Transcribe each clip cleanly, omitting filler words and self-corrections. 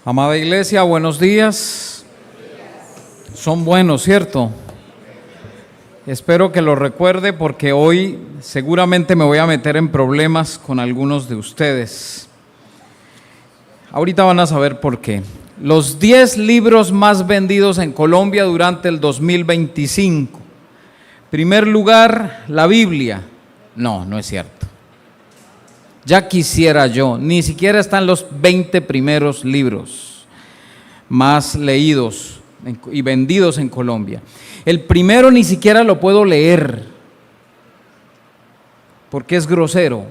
Amada iglesia, buenos días. Son buenos, ¿cierto? Espero que lo recuerde porque hoy seguramente me voy a meter en problemas con algunos de ustedes. Ahorita van a saber por qué. Los 10 libros más vendidos en Colombia durante el 2025. Primer lugar, la Biblia. No, no es cierto. Ya quisiera yo, ni siquiera están los 20 primeros libros más leídos y vendidos en Colombia. El primero ni siquiera lo puedo leer porque es grosero.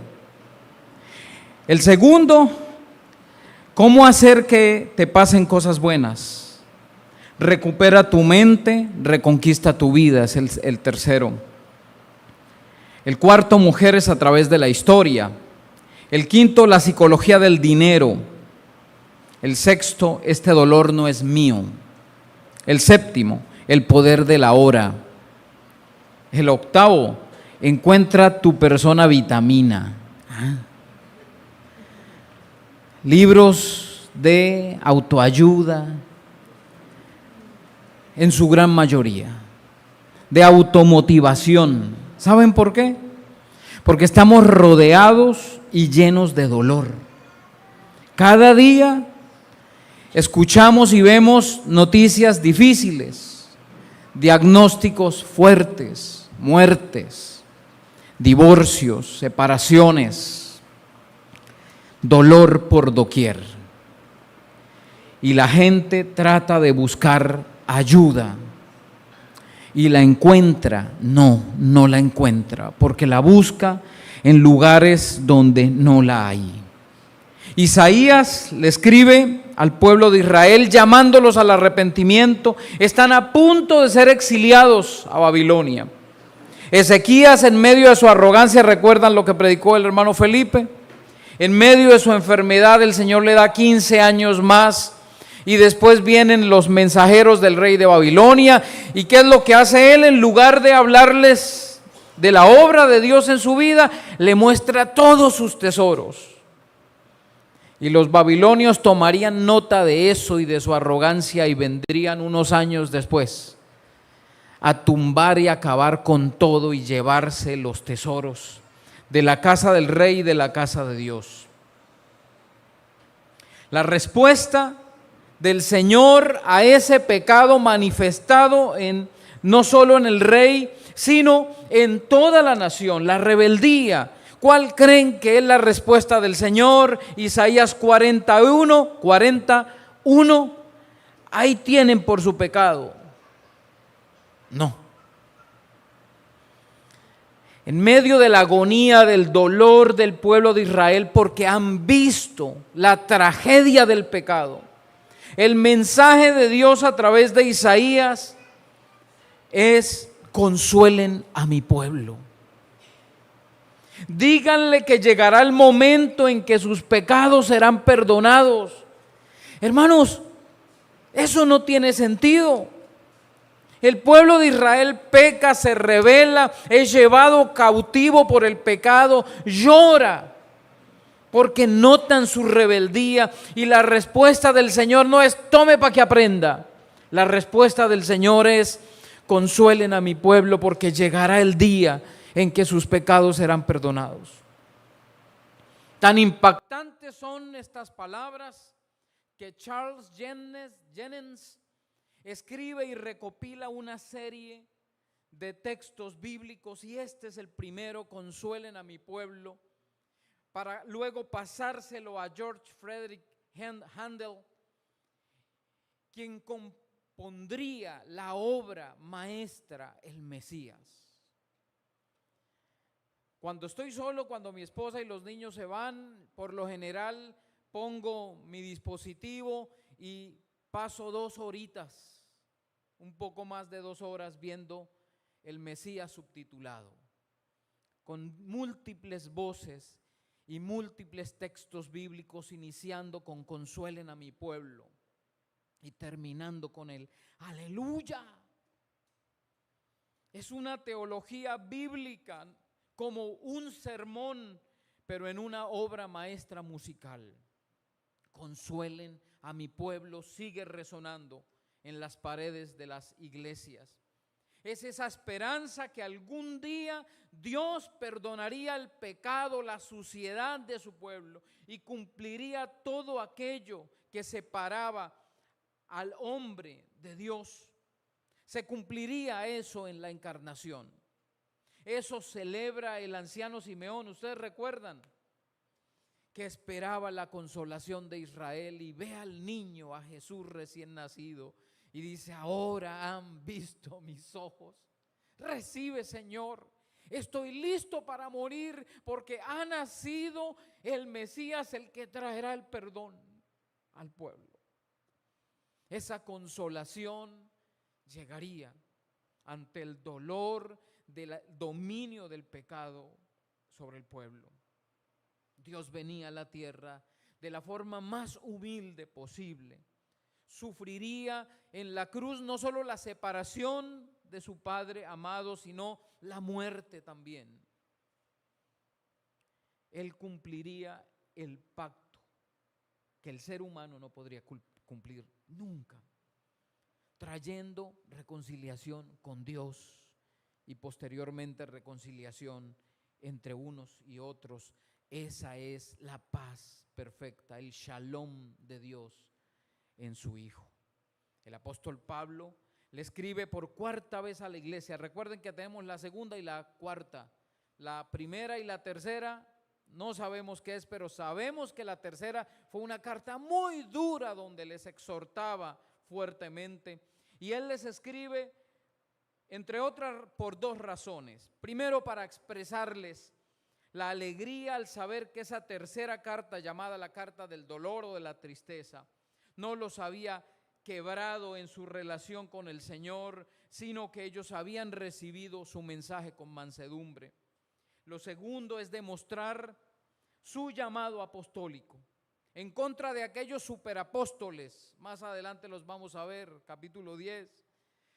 El segundo, ¿cómo hacer que te pasen cosas buenas? Recupera tu mente, reconquista tu vida, es el tercero. El cuarto, mujeres a través de la historia. El quinto, la psicología del dinero. El sexto, este dolor no es mío. El séptimo, el poder de la hora. El octavo, encuentra tu persona vitamina. Libros de autoayuda, en su gran mayoría, de automotivación. ¿Saben por qué? Porque estamos rodeados y llenos de dolor. Cada día escuchamos y vemos noticias difíciles, diagnósticos fuertes, muertes, divorcios, separaciones, dolor por doquier. Y la gente trata de buscar ayuda y la encuentra. No la encuentra, porque la busca en lugares donde no la hay. Isaías le escribe al pueblo de Israel llamándolos al arrepentimiento. Están a punto de ser exiliados a Babilonia. Ezequías, en medio de su arrogancia, recuerdan lo que predicó el hermano Felipe, en medio de su enfermedad el Señor le da 15 años más y después vienen los mensajeros del rey de Babilonia. ¿Y qué es lo que hace él? En lugar de hablarles de la obra de Dios en su vida, le muestra todos sus tesoros. Y los babilonios tomarían nota de eso y de su arrogancia y vendrían unos años después a tumbar y acabar con todo y llevarse los tesoros de la casa del rey y de la casa de Dios. La respuesta del Señor a ese pecado manifestado no solo en el rey, sino en toda la nación, la rebeldía. ¿Cuál creen que es la respuesta del Señor? Isaías 41. Ahí tienen por su pecado. No. En medio de la agonía, del dolor del pueblo de Israel, porque han visto la tragedia del pecado, el mensaje de Dios a través de Isaías es: consuelen a mi pueblo. Díganle que llegará el momento en que sus pecados serán perdonados. Hermanos, eso no tiene sentido. El pueblo de Israel peca, se rebela, es llevado cautivo por el pecado, llora porque notan su rebeldía, y la respuesta del Señor no es: tome para que aprenda. La respuesta del Señor es: consuelen a mi pueblo, porque llegará el día en que sus pecados serán perdonados. Tan impactantes son estas palabras que Charles Jennens escribe y recopila una serie de textos bíblicos, y este es el primero: consuelen a mi pueblo, para luego pasárselo a George Frederick Handel, quien compondría la obra maestra, el Mesías. Cuando estoy solo, cuando mi esposa y los niños se van, por lo general pongo mi dispositivo y paso 2 horitas, un poco más de 2 horas, viendo el Mesías subtitulado, con múltiples voces y múltiples textos bíblicos, iniciando con consuelen a mi pueblo y terminando con el aleluya. Es una teología bíblica, como un sermón, pero en una obra maestra musical. consuelen a mi pueblo sigue resonando en las paredes de las iglesias. Es esa esperanza que algún día Dios perdonaría el pecado, la suciedad de su pueblo y cumpliría todo aquello que separaba al hombre de Dios. Se cumpliría eso en la encarnación. Eso celebra el anciano Simeón. Ustedes recuerdan que esperaba la consolación de Israel y ve al niño, a Jesús recién nacido, y dice: ahora han visto mis ojos. Recibe, Señor, estoy listo para morir porque ha nacido el Mesías, el que traerá el perdón al pueblo. Esa consolación llegaría ante el dolor del dominio del pecado sobre el pueblo. Dios venía a la tierra de la forma más humilde posible. Sufriría en la cruz no solo la separación de su Padre amado, sino la muerte también. Él cumpliría el pacto que el ser humano no podría cumplir nunca, trayendo reconciliación con Dios y posteriormente reconciliación entre unos y otros. Esa es la paz perfecta, el shalom de Dios en su Hijo. El apóstol Pablo le escribe por cuarta vez a la iglesia. Recuerden que tenemos la segunda y la cuarta. La primera y la tercera no sabemos qué es, pero sabemos que la tercera fue una carta muy dura donde les exhortaba fuertemente. Y él les escribe, entre otras, por dos razones. Primero, para expresarles la alegría al saber que esa tercera carta, llamada la carta del dolor o de la tristeza, no los había quebrado en su relación con el Señor, sino que ellos habían recibido su mensaje con mansedumbre. Lo segundo es demostrar su llamado apostólico en contra de aquellos superapóstoles, más adelante los vamos a ver, capítulo 10,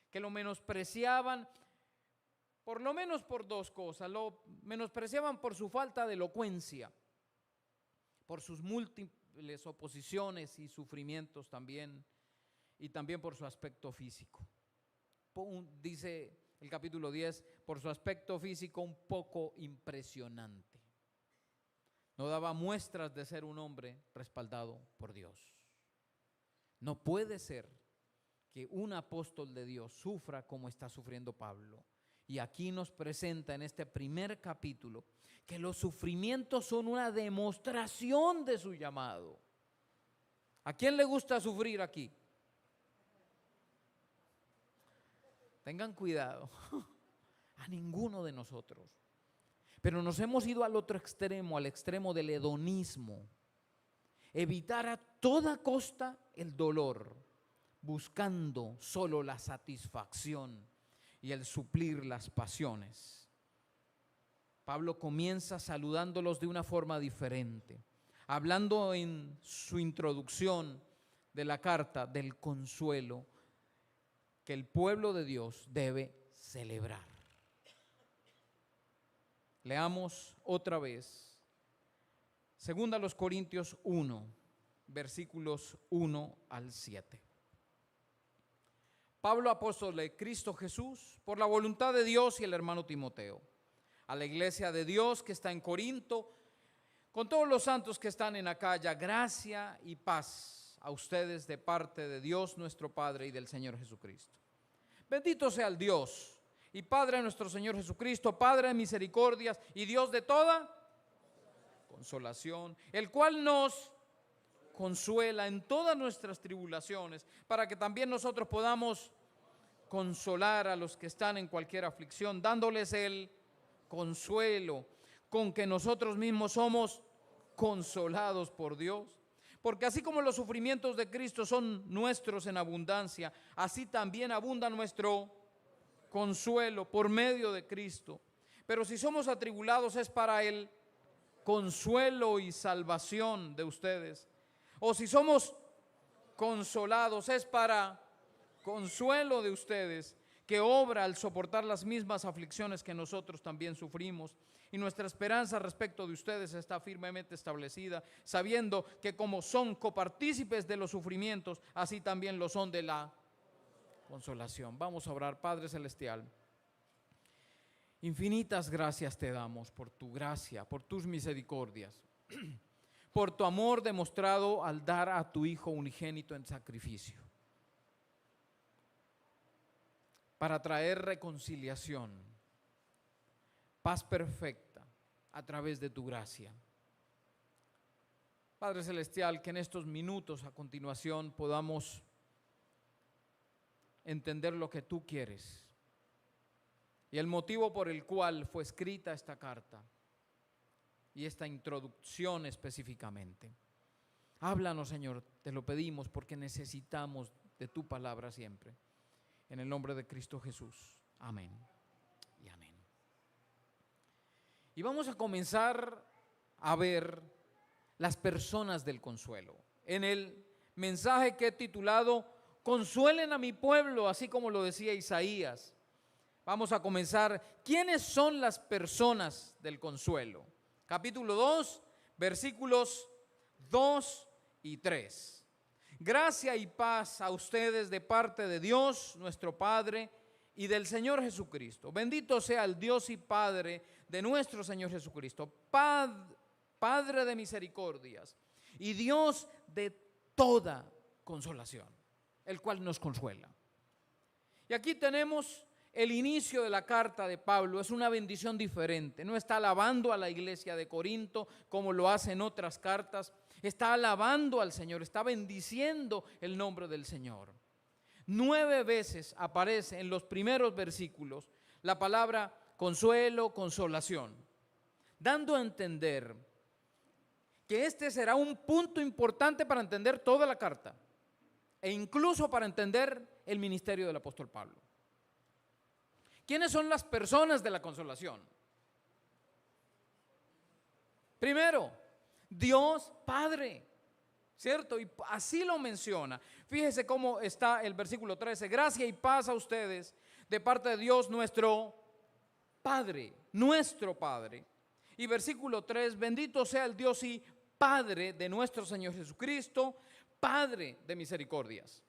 que lo menospreciaban, por lo menos por dos cosas. Lo menospreciaban por su falta de elocuencia, por sus múltiples oposiciones y sufrimientos también, y también por su aspecto físico. Dice el capítulo 10, por su aspecto físico un poco impresionante. No daba muestras de ser un hombre respaldado por Dios. No puede ser que un apóstol de Dios sufra como está sufriendo Pablo. Y aquí nos presenta en este primer capítulo que los sufrimientos son una demostración de su llamado. ¿A quién le gusta sufrir aquí? Tengan cuidado, a ninguno de nosotros. Pero nos hemos ido al otro extremo, al extremo del hedonismo. Evitar a toda costa el dolor, buscando solo la satisfacción y el suplir las pasiones. Pablo comienza saludándolos de una forma diferente, hablando en su introducción de la carta del consuelo que el pueblo de Dios debe celebrar. Leamos otra vez, 2 Corintios 1, versículos 1 al 7. Pablo, apóstol de Cristo Jesús, por la voluntad de Dios, y el hermano Timoteo, a la iglesia de Dios que está en Corinto, con todos los santos que están en Acaya, gracia y paz a ustedes de parte de Dios nuestro Padre y del Señor Jesucristo. Bendito sea el Dios y Padre de nuestro Señor Jesucristo, Padre de misericordias y Dios de toda consolación, el cual nos consuela en todas nuestras tribulaciones, para que también nosotros podamos consolar a los que están en cualquier aflicción, dándoles el consuelo con que nosotros mismos somos consolados por Dios. Porque así como los sufrimientos de Cristo son nuestros en abundancia, así también abunda nuestro consuelo por medio de Cristo. Pero si somos atribulados es para el consuelo y salvación de ustedes. O si somos consolados es para consuelo de ustedes, que obra al soportar las mismas aflicciones que nosotros también sufrimos, Y nuestra esperanza respecto de ustedes está firmemente establecida, sabiendo que como son copartícipes de los sufrimientos, así también lo son de la consolación. Vamos a orar. Padre Celestial, infinitas gracias te damos por tu gracia, por tus misericordias, por tu amor demostrado al dar a tu Hijo unigénito en sacrificio, para traer reconciliación, paz perfecta a través de tu gracia. Padre Celestial, que en estos minutos a continuación podamos entender lo que tú quieres y el motivo por el cual fue escrita esta carta y esta introducción específicamente. Háblanos, Señor, te lo pedimos porque necesitamos de tu palabra siempre. En el nombre de Cristo Jesús. Amén y amén. Y vamos a comenzar a ver las personas del consuelo. En el mensaje que he titulado Consuelen a mi pueblo, así como lo decía Isaías. Vamos a comenzar. ¿Quiénes son las personas del consuelo? Capítulo 2, versículos 2 y 3. Gracia y paz a ustedes de parte de Dios, nuestro Padre, y del Señor Jesucristo. Bendito sea el Dios y Padre de nuestro Señor Jesucristo, Padre de misericordias y Dios de toda consolación, el cual nos consuela. Y aquí tenemos el inicio de la carta de Pablo. Es una bendición diferente. No está alabando a la iglesia de Corinto como lo hace en otras cartas. Está alabando al Señor, está bendiciendo el nombre del Señor. 9 veces aparece en los primeros versículos la palabra consuelo, consolación, dando a entender que este será un punto importante para entender toda la carta e incluso para entender el ministerio del apóstol Pablo. ¿Quiénes son las personas de la consolación? Primero, Dios Padre, ¿cierto? Y así lo menciona. Fíjese cómo está el versículo 13. Gracia y paz a ustedes de parte de Dios nuestro Padre, nuestro Padre. Y versículo 3, bendito sea el Dios y Padre de nuestro Señor Jesucristo, Padre de misericordias.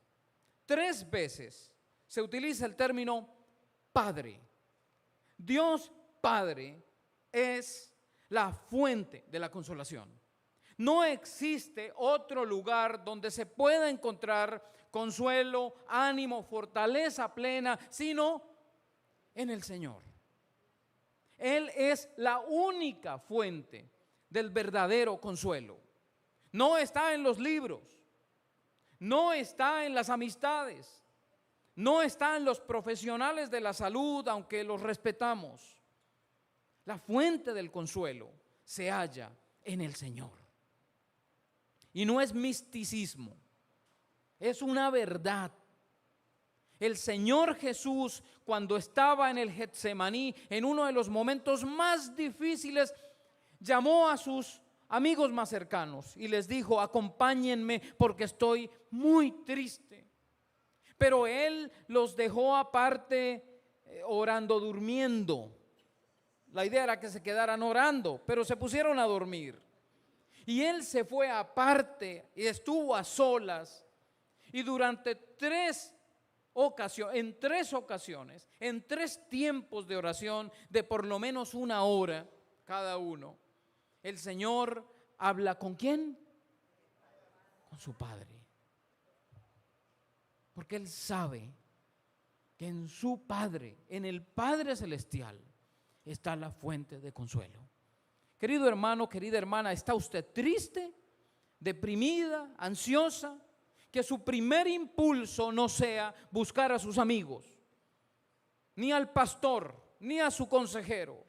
3 veces se utiliza el término Padre. Dios Padre es la fuente de la consolación. No existe otro lugar donde se pueda encontrar consuelo, ánimo, fortaleza plena, sino en el Señor. Él es la única fuente del verdadero consuelo. No está en los libros, no está en las amistades, no está en los profesionales de la salud, aunque los respetamos. La fuente del consuelo se halla en el Señor. Y no es misticismo, es una verdad. El Señor Jesús, cuando estaba en el Getsemaní, en uno de los momentos más difíciles, llamó a sus amigos más cercanos y les dijo: acompáñenme porque estoy muy triste. Pero Él los dejó aparte orando, durmiendo. La idea era que se quedaran orando, pero se pusieron a dormir. Y Él se fue aparte y estuvo a solas. Y durante 3 ocasiones, en 3 tiempos de oración de por lo menos 1 hora cada uno, el Señor habla ¿con quién? Con su Padre. Porque Él sabe que en su Padre, en el Padre Celestial, está la fuente de consuelo. Querido hermano, querida hermana, ¿está usted triste, deprimida, ansiosa? Que su primer impulso no sea buscar a sus amigos, ni al pastor, ni a su consejero.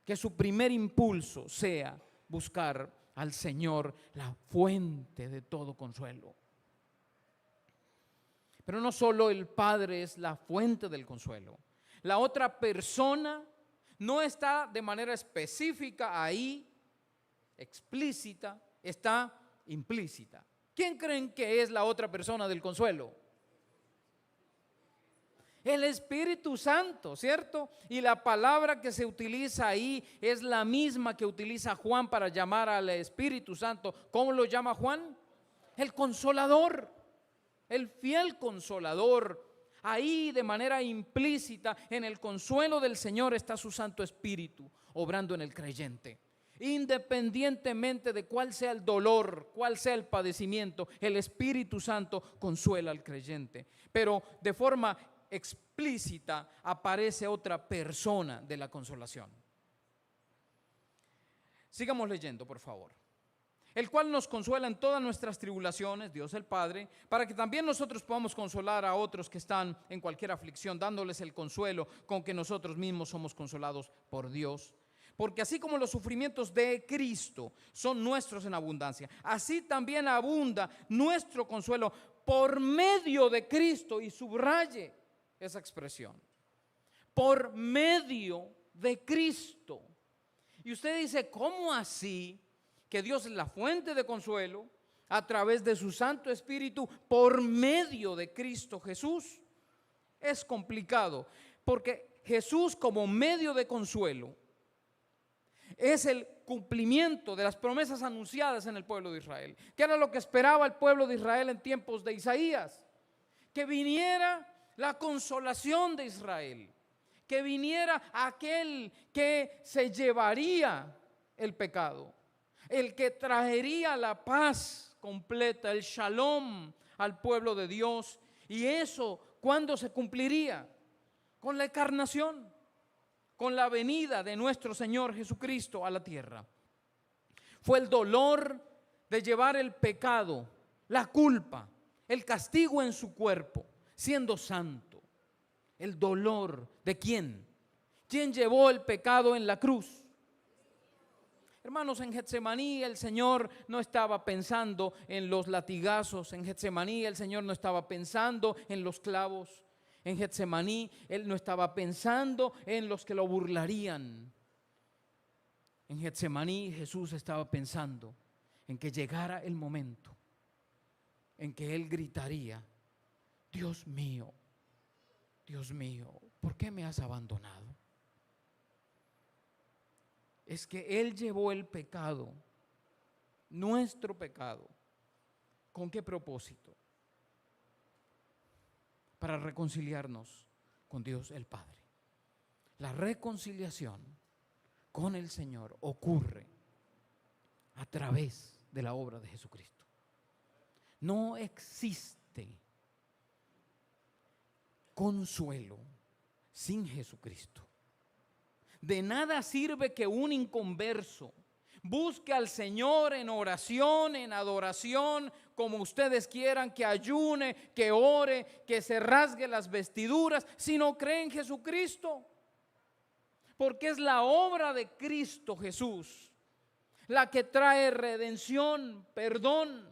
Que su primer impulso sea buscar al Señor, la fuente de todo consuelo. Pero no solo el Padre es la fuente del consuelo. La otra persona no está de manera específica ahí, explícita, está implícita. ¿Quién creen que es la otra persona del consuelo? El Espíritu Santo, ¿cierto? Y la palabra que se utiliza ahí es la misma que utiliza Juan para llamar al Espíritu Santo. ¿Cómo lo llama Juan? El Consolador, el fiel Consolador. Ahí de manera implícita en el consuelo del Señor está su Santo Espíritu obrando en el creyente. Independientemente de cuál sea el dolor, cuál sea el padecimiento, el Espíritu Santo consuela al creyente. Pero de forma explícita aparece otra persona de la consolación. Sigamos leyendo, por favor. El cual nos consuela en todas nuestras tribulaciones, Dios el Padre, para que también nosotros podamos consolar a otros que están en cualquier aflicción, dándoles el consuelo con que nosotros mismos somos consolados por Dios. Porque así como los sufrimientos de Cristo son nuestros en abundancia, así también abunda nuestro consuelo por medio de Cristo. Y subraye esa expresión, por medio de Cristo. Y usted dice, ¿cómo así? Que Dios es la fuente de consuelo a través de su Santo Espíritu por medio de Cristo Jesús. Es complicado, porque Jesús como medio de consuelo es el cumplimiento de las promesas anunciadas en el pueblo de Israel. ¿Qué era lo que esperaba el pueblo de Israel en tiempos de Isaías? Que viniera la consolación de Israel, que viniera aquel que se llevaría el pecado, el que traería la paz completa, el shalom al pueblo de Dios. Y eso, ¿cuándo se cumpliría? Con la encarnación, con la venida de nuestro Señor Jesucristo a la tierra. Fue el dolor de llevar el pecado, la culpa, el castigo en su cuerpo, siendo santo. El dolor de ¿quién? ¿Quién llevó el pecado en la cruz? Hermanos, en Getsemaní el Señor no estaba pensando en los latigazos. En Getsemaní el Señor no estaba pensando en los clavos. En Getsemaní Él no estaba pensando en los que lo burlarían. En Getsemaní Jesús estaba pensando en que llegara el momento en que Él gritaría: Dios mío, ¿por qué me has abandonado? Es que Él llevó el pecado, nuestro pecado. ¿Con qué propósito? Para reconciliarnos con Dios el Padre. La reconciliación con el Señor ocurre a través de la obra de Jesucristo. No existe consuelo sin Jesucristo. De nada sirve que un inconverso busque al Señor en oración, en adoración, como ustedes quieran, que ayune, que ore, que se rasgue las vestiduras, si no cree en Jesucristo. Porque es la obra de Cristo Jesús la que trae redención, perdón.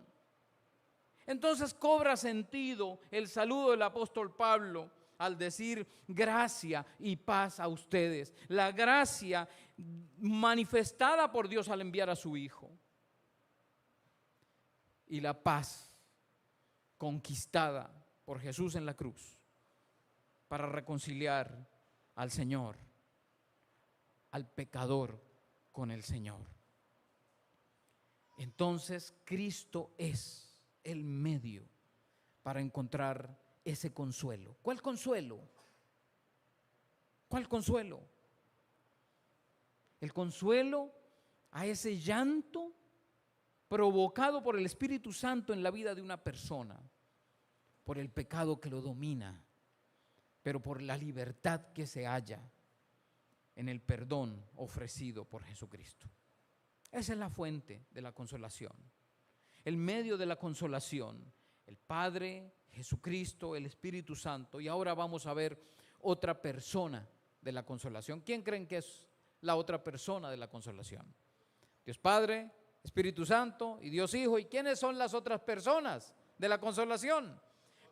Entonces cobra sentido el saludo del apóstol Pablo al decir gracia y paz a ustedes. La gracia manifestada por Dios al enviar a su Hijo. Y la paz conquistada por Jesús en la cruz para reconciliar al Señor, al pecador con el Señor. Entonces Cristo es el medio para encontrar ese consuelo. ¿Cuál consuelo? ¿Cuál consuelo? El consuelo a ese llanto provocado por el Espíritu Santo en la vida de una persona, por el pecado que lo domina, pero por la libertad que se halla en el perdón ofrecido por Jesucristo. Esa es la fuente de la consolación. El medio de la consolación, el Padre, Jesucristo, el Espíritu Santo. Y ahora vamos a ver otra persona de la consolación. ¿Quién creen que es la otra persona de la consolación? Dios Padre, Espíritu Santo y Dios Hijo. ¿Y quiénes son las otras personas de la consolación?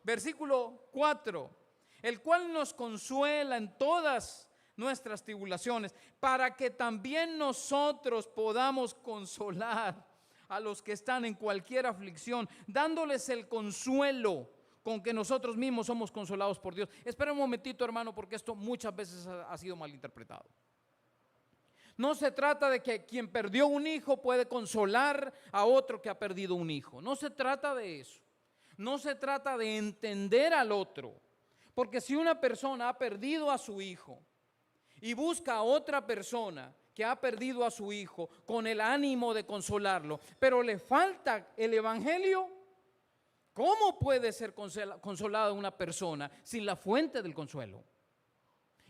Versículo 4. El cual nos consuela en todas nuestras tribulaciones, para que también nosotros podamos consolar a los que están en cualquier aflicción, dándoles el consuelo con que nosotros mismos somos consolados por Dios. Espera un momentito, hermano, porque esto muchas veces ha sido malinterpretado. No se trata de que quien perdió un hijo puede consolar a otro que ha perdido un hijo. No se trata de eso. No se trata de entender al otro. Porque si una persona ha perdido a su hijo y busca a otra persona que ha perdido a su hijo con el ánimo de consolarlo, pero le falta el evangelio, ¿cómo puede ser consolada una persona sin la fuente del consuelo?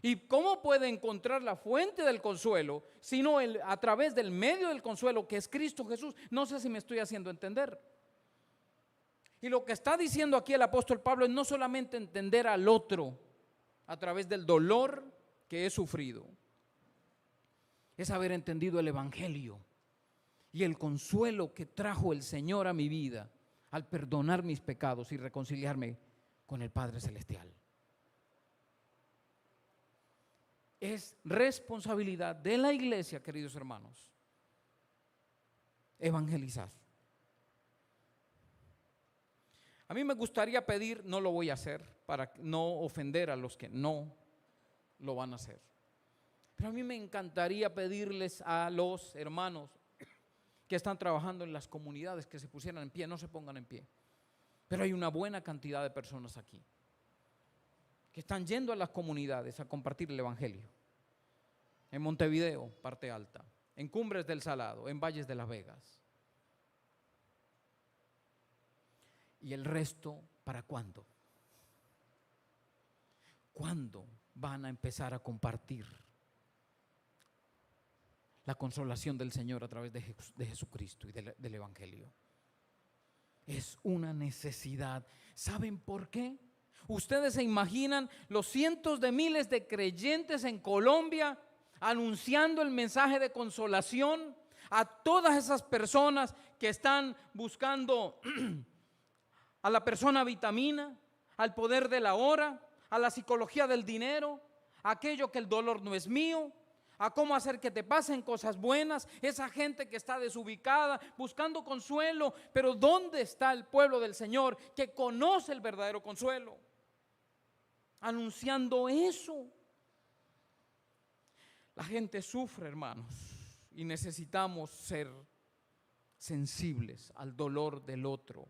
¿Y cómo puede encontrar la fuente del consuelo sino a través del medio del consuelo que es Cristo Jesús? No sé si me estoy haciendo entender. Y lo que está diciendo aquí el apóstol Pablo es no solamente entender al otro a través del dolor que he sufrido, es haber entendido el evangelio y el consuelo que trajo el Señor a mi vida al perdonar mis pecados y reconciliarme con el Padre Celestial. Es responsabilidad de la iglesia, queridos hermanos, evangelizar. A mí me gustaría pedir, no lo voy a hacer para no ofender a los que no lo van a hacer, pero a mí me encantaría pedirles a los hermanos que están trabajando en las comunidades que se pusieran en pie. No se pongan en pie, pero hay una buena cantidad de personas aquí que están yendo a las comunidades a compartir el evangelio. En Montevideo, parte alta, en Cumbres del Salado, en Valles de Las Vegas. ¿Y el resto para cuándo? ¿Cuándo van a empezar a compartir la consolación del Señor a través de Jesucristo y del evangelio? Es una necesidad. ¿Saben por qué? Ustedes se imaginan los cientos de miles de creyentes en Colombia anunciando el mensaje de consolación a todas esas personas que están buscando a la persona vitamina, al poder de la hora, a la psicología del dinero, a aquello que el dolor no es mío, a cómo hacer que te pasen cosas buenas, esa gente que está desubicada, buscando consuelo. Pero ¿dónde está el pueblo del Señor que conoce el verdadero consuelo? Anunciando eso. La gente sufre, hermanos, y necesitamos ser sensibles al dolor del otro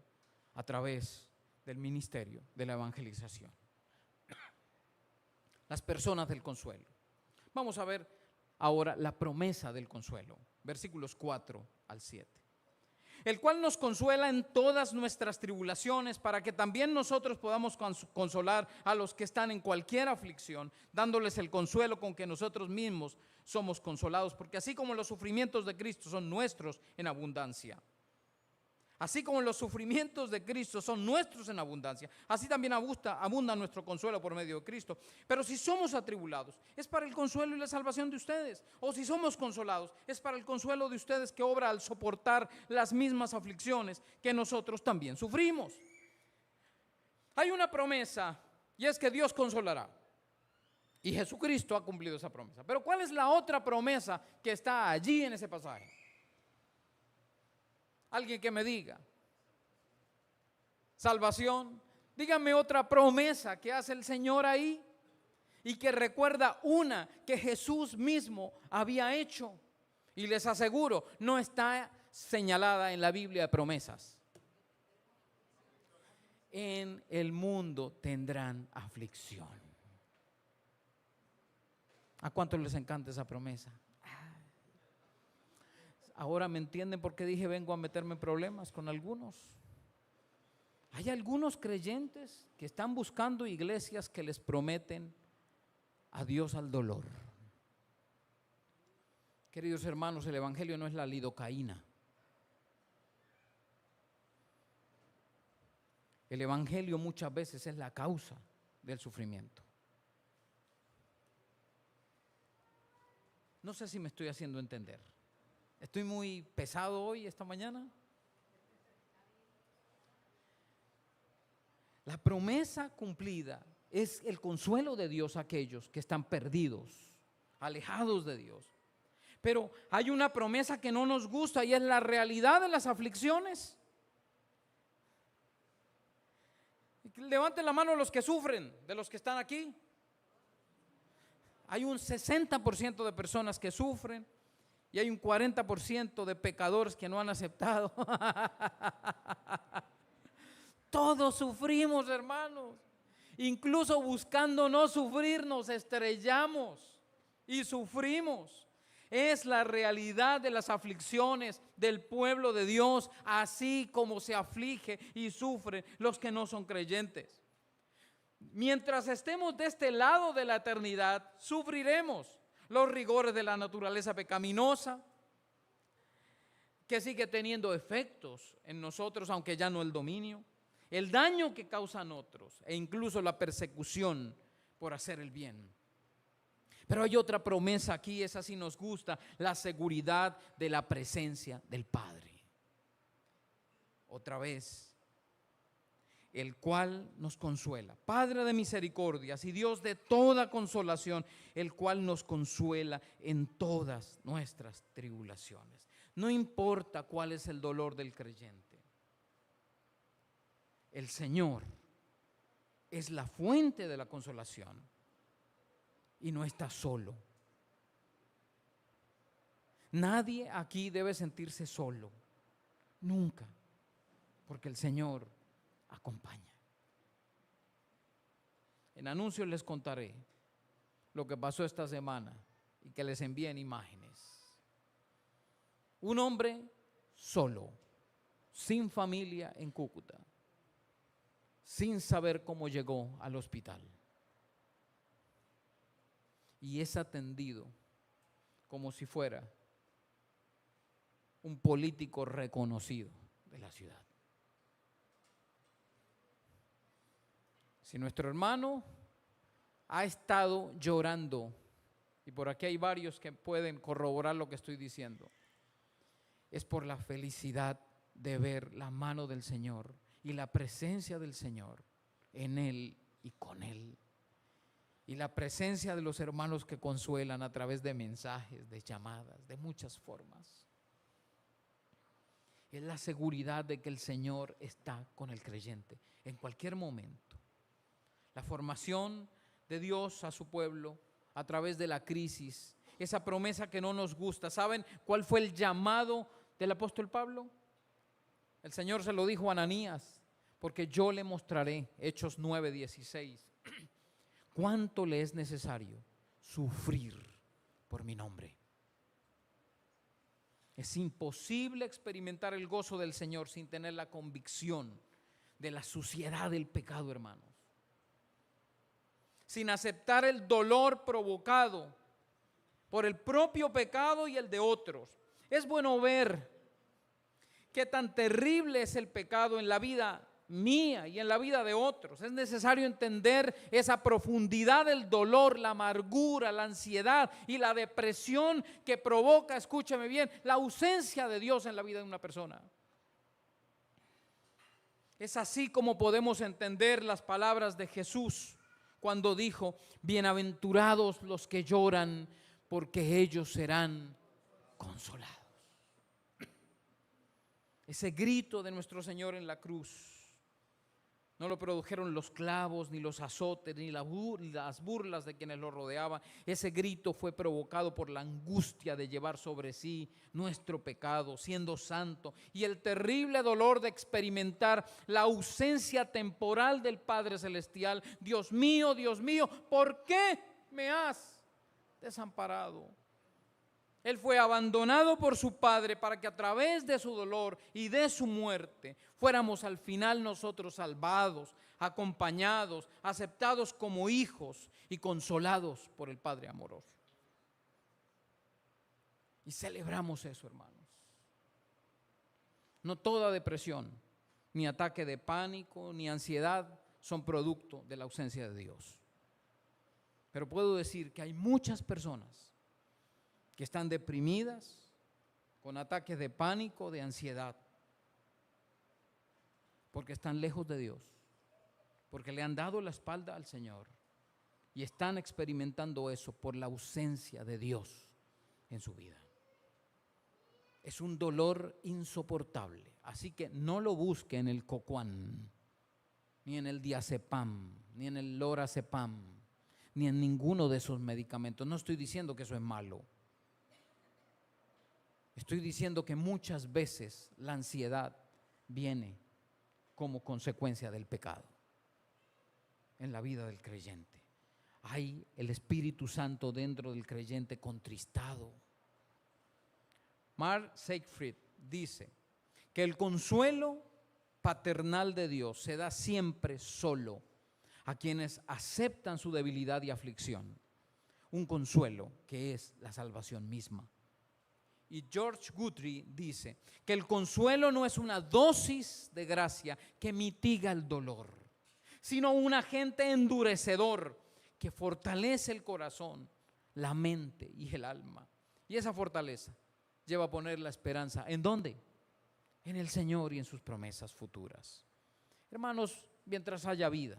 a través del ministerio de la evangelización. Las personas del consuelo. Vamos a ver ahora la promesa del consuelo, versículos 4 al 7. El cual nos consuela en todas nuestras tribulaciones, para que también nosotros podamos consolar a los que están en cualquier aflicción, dándoles el consuelo con que nosotros mismos somos consolados. Porque así como los sufrimientos de Cristo son nuestros en abundancia, así como los sufrimientos de Cristo son nuestros en abundancia, así también abunda nuestro consuelo por medio de Cristo. Pero si somos atribulados, es para el consuelo y la salvación de ustedes. O si somos consolados, es para el consuelo de ustedes, que obra al soportar las mismas aflicciones que nosotros también sufrimos. Hay una promesa, y es que Dios consolará. Y Jesucristo ha cumplido esa promesa. Pero ¿cuál es la otra promesa que está allí en ese pasaje? Alguien que me diga. Salvación. Dígame otra promesa que hace el Señor ahí y que recuerda una que Jesús mismo había hecho. Y les aseguro, no está señalada en la Biblia de promesas. En el mundo tendrán aflicción. ¿A cuántos les encanta esa promesa? Ahora me entienden por qué dije vengo a meterme en problemas con algunos. Hay algunos creyentes que están buscando iglesias que les prometen adiós al dolor. Queridos hermanos, el evangelio no es la lidocaína. El evangelio muchas veces es la causa del sufrimiento. No sé si me estoy haciendo entender. ¿Estoy muy pesado hoy, esta mañana? La promesa cumplida es el consuelo de Dios a aquellos que están perdidos, alejados de Dios. Pero hay una promesa que no nos gusta y es la realidad de las aflicciones. Levanten la mano los que sufren, de los que están aquí. Hay un 60% de personas que sufren y hay un 40% de pecadores que no han aceptado. Todos sufrimos, hermanos. Incluso buscando no sufrir, nos estrellamos y sufrimos. Es la realidad de las aflicciones del pueblo de Dios, así como se aflige y sufren los que no son creyentes. Mientras estemos de este lado de la eternidad, sufriremos los rigores de la naturaleza pecaminosa, que sigue teniendo efectos en nosotros, aunque ya no el dominio, el daño que causan otros e incluso la persecución por hacer el bien. Pero hay otra promesa aquí, esa sí nos gusta, la seguridad de la presencia del Padre. Otra vez, el cual nos consuela, Padre de misericordias y Dios de toda consolación, el cual nos consuela en todas nuestras tribulaciones. No importa cuál es el dolor del creyente, el Señor es la fuente de la consolación y no está solo. Nadie aquí debe sentirse solo, nunca, porque el Señor acompaña. En anuncios les contaré lo que pasó esta semana y que les envíen imágenes. Un hombre solo, sin familia en Cúcuta, sin saber cómo llegó al hospital. Y es atendido como si fuera un político reconocido de la ciudad. Si nuestro hermano ha estado llorando, y por aquí hay varios que pueden corroborar lo que estoy diciendo, es por la felicidad de ver la mano del Señor y la presencia del Señor en él y con él. Y la presencia de los hermanos que consuelan a través de mensajes, de llamadas, de muchas formas. Es la seguridad de que el Señor está con el creyente en cualquier momento. La formación de Dios a su pueblo a través de la crisis, esa promesa que no nos gusta. ¿Saben cuál fue el llamado del apóstol Pablo? El Señor se lo dijo a Ananías, porque yo le mostraré, Hechos 9:16, cuánto le es necesario sufrir por mi nombre. Es imposible experimentar el gozo del Señor sin tener la convicción de la suciedad del pecado, hermanos. Sin aceptar el dolor provocado por el propio pecado y el de otros. Es bueno ver qué tan terrible es el pecado en la vida mía y en la vida de otros. Es necesario entender esa profundidad del dolor, la amargura, la ansiedad y la depresión que provoca, escúchame bien, la ausencia de Dios en la vida de una persona. Es así como podemos entender las palabras de Jesús cuando dijo: bienaventurados los que lloran, porque ellos serán consolados. Ese grito de nuestro Señor en la cruz no lo produjeron los clavos, ni los azotes, ni las burlas de quienes lo rodeaban. Ese grito fue provocado por la angustia de llevar sobre sí nuestro pecado, siendo santo, y el terrible dolor de experimentar la ausencia temporal del Padre Celestial. Dios mío, ¿por qué me has desamparado? Él fue abandonado por su Padre para que a través de su dolor y de su muerte fuéramos al final nosotros salvados, acompañados, aceptados como hijos y consolados por el Padre amoroso. Y celebramos eso, hermanos. No toda depresión, ni ataque de pánico, ni ansiedad son producto de la ausencia de Dios. Pero puedo decir que hay muchas personas que están deprimidas, con ataques de pánico, de ansiedad, porque están lejos de Dios, porque le han dado la espalda al Señor y están experimentando eso por la ausencia de Dios en su vida. Es un dolor insoportable, así que no lo busque en el cocuán, ni en el diazepam, ni en el lorazepam, ni en ninguno de esos medicamentos. No estoy diciendo que eso es malo. Estoy diciendo que muchas veces la ansiedad viene como consecuencia del pecado en la vida del creyente. Hay el Espíritu Santo dentro del creyente contristado. Mark Seyfried dice que el consuelo paternal de Dios se da siempre solo a quienes aceptan su debilidad y aflicción. Un consuelo que es la salvación misma. Y George Guthrie dice que el consuelo no es una dosis de gracia que mitiga el dolor, sino un agente endurecedor que fortalece el corazón, la mente y el alma. Y esa fortaleza lleva a poner la esperanza, ¿en dónde? En el Señor y en sus promesas futuras. Hermanos, mientras haya vida,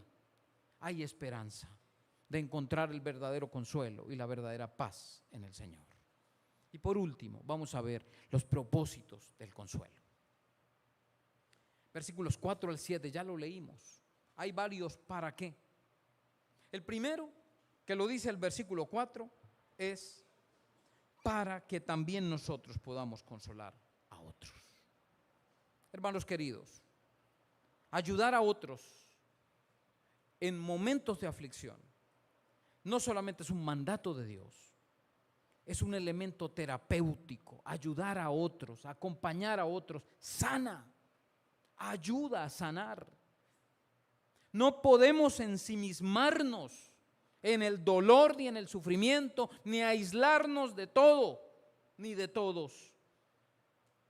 hay esperanza de encontrar el verdadero consuelo y la verdadera paz en el Señor. Y por último, vamos a ver los propósitos del consuelo. Versículos 4 al 7, ya lo leímos. Hay varios para qué. El primero, que lo dice el versículo 4, es para que también nosotros podamos consolar a otros. Hermanos queridos, ayudar a otros en momentos de aflicción no solamente es un mandato de Dios, es un elemento terapéutico. Ayudar a otros, acompañar a otros, sana, ayuda a sanar. No podemos ensimismarnos en el dolor ni en el sufrimiento, ni aislarnos de todo, ni de todos.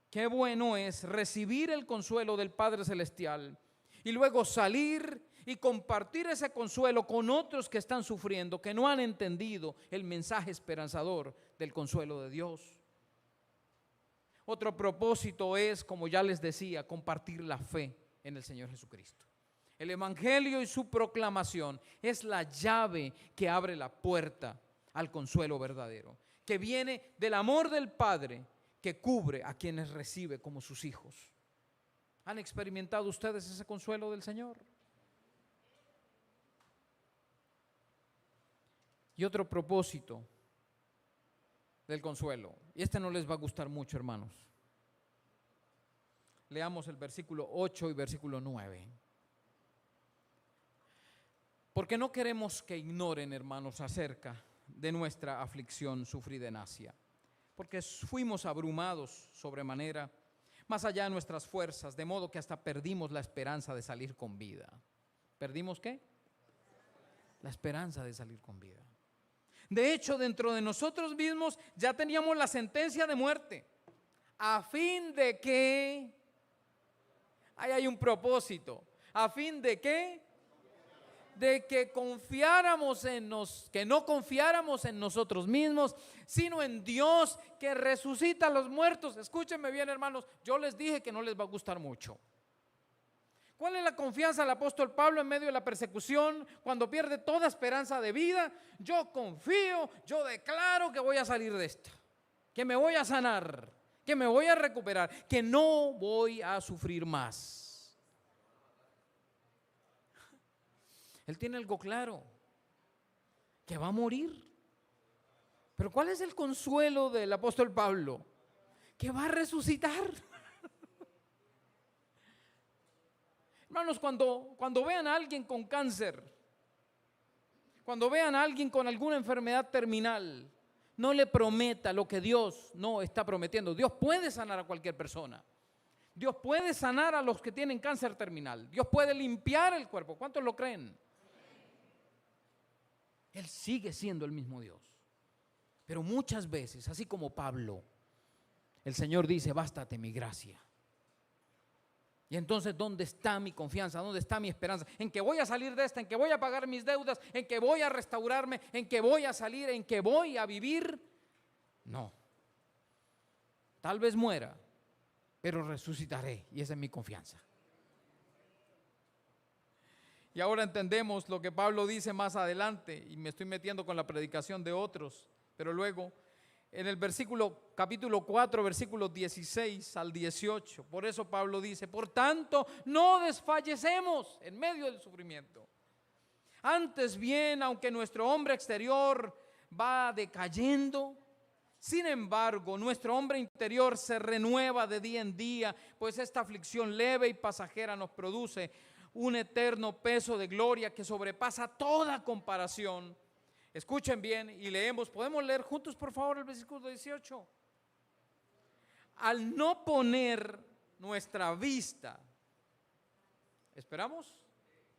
Qué bueno es recibir el consuelo del Padre Celestial y luego salir y compartir ese consuelo con otros que están sufriendo, que no han entendido el mensaje esperanzador del consuelo de Dios. Otro propósito es, como ya les decía, compartir la fe en el Señor Jesucristo. El Evangelio y su proclamación es la llave que abre la puerta al consuelo verdadero, que viene del amor del Padre que cubre a quienes recibe como sus hijos. ¿Han experimentado ustedes ese consuelo del Señor? Y otro propósito del consuelo, y este no les va a gustar mucho, hermanos. Leamos el versículo 8 y versículo 9. Porque no queremos que ignoren, hermanos, acerca de nuestra aflicción sufrida en Asia, porque fuimos abrumados sobremanera, más allá de nuestras fuerzas, de modo que hasta perdimos la esperanza de salir con vida. ¿Perdimos qué? La esperanza de salir con vida. De hecho, dentro de nosotros mismos ya teníamos la sentencia de muerte, a fin de que, ahí hay un propósito, a fin de que confiáramos que no confiáramos en nosotros mismos, sino en Dios que resucita a los muertos. Escúchenme bien, hermanos, yo les dije que no les va a gustar mucho. ¿Cuál es la confianza del apóstol Pablo en medio de la persecución, cuando pierde toda esperanza de vida? Yo confío, yo declaro que voy a salir de esta, que me voy a sanar, que me voy a recuperar, que no voy a sufrir más. Él tiene algo claro, que va a morir. Pero ¿cuál es el consuelo del apóstol Pablo? Que va a resucitar. Hermanos, cuando vean a alguien con cáncer, cuando vean a alguien con alguna enfermedad terminal, no le prometa lo que Dios no está prometiendo. Dios puede sanar a cualquier persona. Dios puede sanar a los que tienen cáncer terminal. Dios puede limpiar el cuerpo. ¿Cuántos lo creen? Él sigue siendo el mismo Dios. Pero muchas veces, así como Pablo, el Señor dice, bástate mi gracia. Y entonces, ¿dónde está mi confianza? ¿Dónde está mi esperanza? ¿En que voy a salir de esta? ¿En que voy a pagar mis deudas? ¿En que voy a restaurarme? ¿En que voy a salir? ¿En que voy a vivir? No. Tal vez muera, pero resucitaré, y esa es mi confianza. Y ahora entendemos lo que Pablo dice más adelante, y me estoy metiendo con la predicación de otros, pero luego en el capítulo 4, versículos 16 al 18. Por eso Pablo dice: por tanto, no desfallecemos en medio del sufrimiento. Antes bien, aunque nuestro hombre exterior va decayendo, sin embargo, nuestro hombre interior se renueva de día en día, pues esta aflicción leve y pasajera nos produce un eterno peso de gloria que sobrepasa toda comparación. Escuchen bien y leemos. ¿Podemos leer juntos, por favor, el versículo 18? Al no poner nuestra vista, ¿esperamos?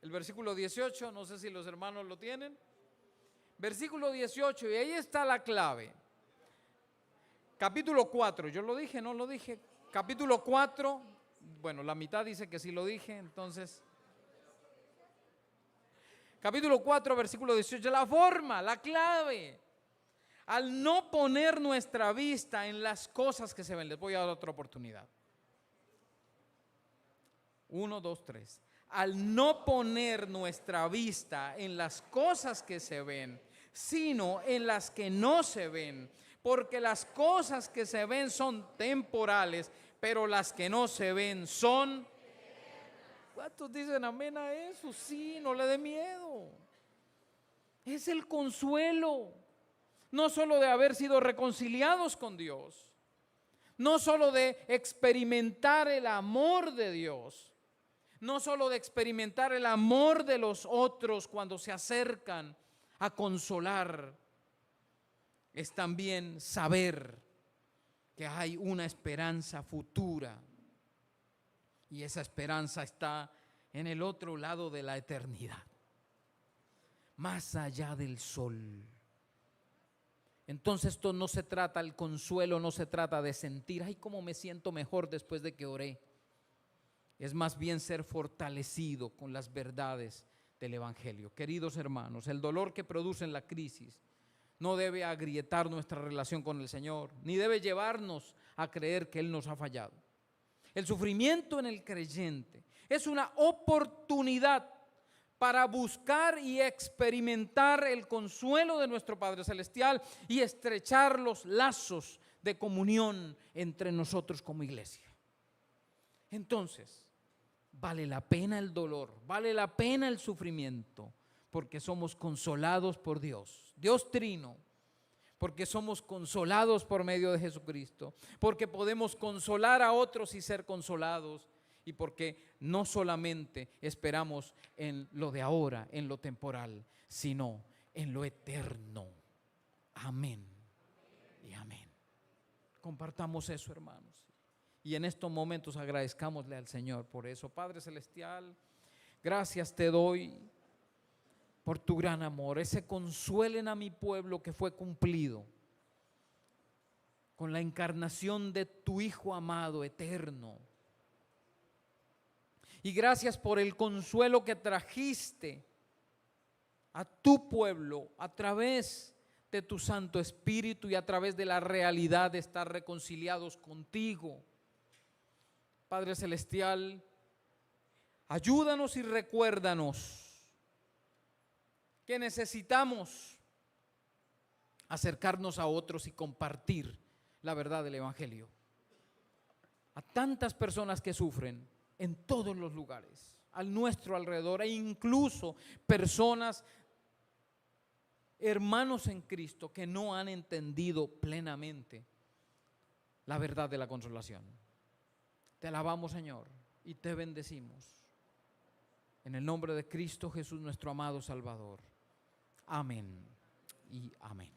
El versículo 18, no sé si los hermanos lo tienen. Versículo 18, y ahí está la clave. Capítulo 4, yo lo dije, no lo dije. Capítulo 4, bueno, la mitad dice que sí lo dije, entonces. Capítulo 4, versículo 18, la forma, la clave. Al no poner nuestra vista en las cosas que se ven, les voy a dar otra oportunidad. 1, 2, 3. Al no poner nuestra vista en las cosas que se ven, sino en las que no se ven, porque las cosas que se ven son temporales, pero las que no se ven son. ¿Cuántos dicen amén a eso? Sí, no le dé miedo. Es el consuelo, no solo de haber sido reconciliados con Dios, no solo de experimentar el amor de Dios, no solo de experimentar el amor de los otros cuando se acercan a consolar, es también saber que hay una esperanza futura y esa esperanza está en el otro lado de la eternidad, más allá del sol. Entonces esto no se trata, el consuelo no se trata de sentir, ay, cómo me siento mejor después de que oré. Es más bien ser fortalecido con las verdades del Evangelio. Queridos hermanos, el dolor que produce la crisis no debe agrietar nuestra relación con el Señor, ni debe llevarnos a creer que Él nos ha fallado. El sufrimiento en el creyente es una oportunidad para buscar y experimentar el consuelo de nuestro Padre Celestial y estrechar los lazos de comunión entre nosotros como iglesia. Entonces, vale la pena el dolor, vale la pena el sufrimiento, porque somos consolados por Dios, Dios Trino, porque somos consolados por medio de Jesucristo, porque podemos consolar a otros y ser consolados, y porque no solamente esperamos en lo de ahora, en lo temporal, sino en lo eterno. Amén y amén. Compartamos eso, hermanos. Y en estos momentos agradezcámosle al Señor por eso. Padre Celestial, gracias te doy por tu gran amor. Ese consuelen a mi pueblo que fue cumplido con la encarnación de tu Hijo amado, eterno. Y gracias por el consuelo que trajiste a tu pueblo a través de tu Santo Espíritu y a través de la realidad de estar reconciliados contigo. Padre Celestial, ayúdanos y recuérdanos que necesitamos acercarnos a otros y compartir la verdad del Evangelio. A tantas personas que sufren en todos los lugares, a nuestro alrededor, e incluso personas, hermanos en Cristo, que no han entendido plenamente la verdad de la consolación. Te alabamos, Señor, y te bendecimos. En el nombre de Cristo Jesús, nuestro amado Salvador. Amén y amén.